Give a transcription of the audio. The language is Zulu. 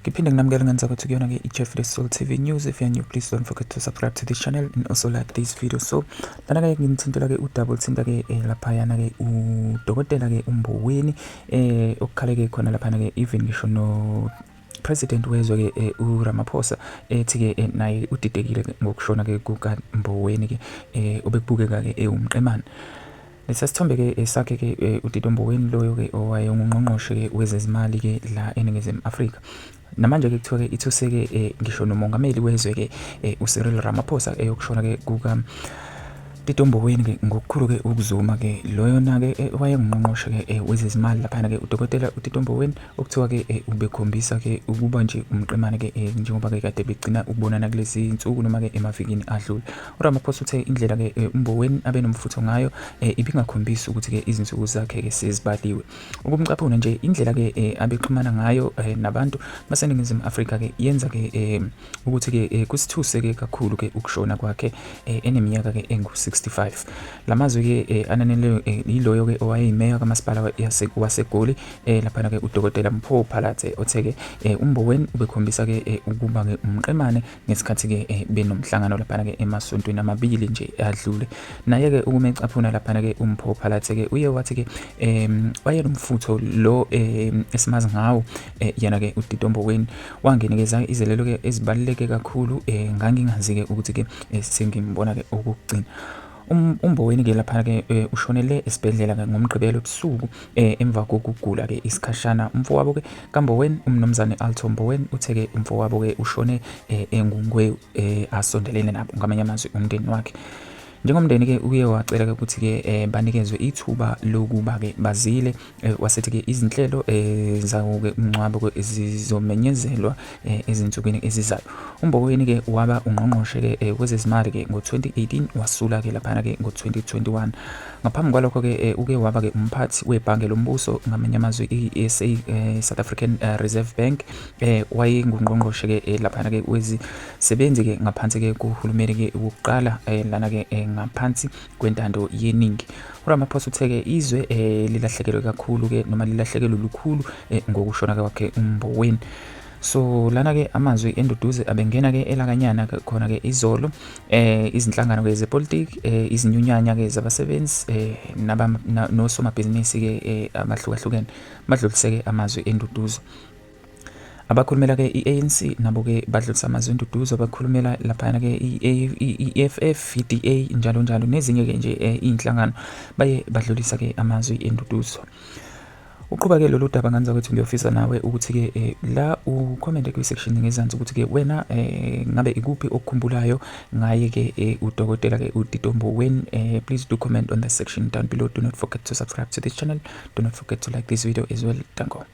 Ngiphinde nginamukela ngenza ukuthi kuyona ke iJeffrey Soul TV News. If you're new, please don't forget to subscribe to this channel and also like this video. So lana ke ngimthintela ke udouble thinta ke lapha yana ke udokotela ke uMboweni okukhale ke khona lapha ke even ngisho no President wezwe ke uRamaphosa ethi ke naye udidekile ngokushona ke kukaMboweni ke obekubukeka ke ewumqemane. Lesasithombe ke sakhe ke uDide Mboweni loyo ke owayengungqongqoshe ke wezezimali ke la eNingizimu Afrika. Namanje ke kuthiwa ke ithuse ke ngisho nomongameli wezwe ke uCyril Ramaphosa eyokushona ke kuka Idide Mboweni ke ngokukhulu ke ukuzuma ke loyo na ke wayengungqongqoshe ke wezezimali lapha ke udokotela uDide Mboweni okuthiwa ke ubekhombisa ke ukuba nje umqemane ke njengoba ke kade begcina ukubonana kulezi insuku noma ke emavikini adlule. uRamaphosa uthe indlela ke uMboweni abe nomfutho ngayo ibingakhombisi ukuthi ke izinsuku zakhe ke sezibaliwe. Ukumcaphuna nje indlela ke abexhumana ngayo nabantu baseNingizimu Afrika ke yenza ke ukuthi ke kusithuse ke kakhulu ke ukushona kwakhe eneminyaka ke engu-65. Lamazwi ke ananele yiloyo ke owayeyimeya kamasipala waseGoli lapha ke udokotela Mpho Phalatse othe ke uMboweni ubekhombisa ke ukuba ke umqemane ngesikhathi ke benomhlangano lapha ke emasontweni amabili nje adlule. Naye ke ukumecaphuna lapha ke uMpho Phalatse ke uye wathi ke wayenomfutho lo esimazi ngawo yena ke uDide Mboweni wangenikeza izelelo ke ezibaluleke kakhulu ngangingazi ke ukuthi ke sengimbona ke okugcina. uMboweni ke lapha ke ushonele esibhedlela ngomgqibelo ebusuku emva kokugula ke isikhashana. Umfowabo ke kaMboweni umnumzane Alto Mboweni uthe ke umfowabo ke ushone engungwe asondelene nabo ngamanye amazwi umndeni wakhe. Njengomndeni ke uye wacela ke ukuthi ke banikezwe ithuba lokuba ke bazile wasethi ke izinhlelo zawo ke umncwabo ke zizomenyezelwa ezinsukwini ezizayo. uMboweni ke waba ungqongqoshe ke kwezezimali ke ngo-2018 wasula ke lapha ke ngo-2021. Ngaphambi kwalokho ke uke waba ke umphathi webhange lombuso ngamanye amazwi iSA South African Reserve Bank wayengungqongqoshe ke lapha ke wezisebenzi ke ngaphansi ke kuhulumeni ke ukuqala lana ke ngaphansi kwentando yeningi. uRamaphosa uthe ke izwe lilahlekelwe kakhulu ke noma lilahlekelwe lukhulu ngokushona kwakhe uMboweni. So lana ke amazwi enduduze abengena ke elakanyana khona ke izolo izinhlangano ke zepolitiki izinyunyanya ke zabasebenzi nosomabhizinisi ke abahlukahlukene badlulise ke amazwi enduduzo. Abakhulumela ke iANC nabo ke badlulisa amazwi enduduzo abakhulumela lapha ke iEFF, iDA njalo njalo nezinye ke nje inhlangano baye badlulisa ke amazwi enduduzo. Uqhuba ke lolu daba ngenza ukuthi ngiyofisa nawe ukuthi ke la ucommente kwi-section ngezansi ukuthi ke wena ngabe ikuphi okukhumbulayo ngaye ke udokotela ke uDide Mboweni. Please do comment on the section down below. Do not forget to subscribe to this channel. Do not forget to like this video as well. Thank you.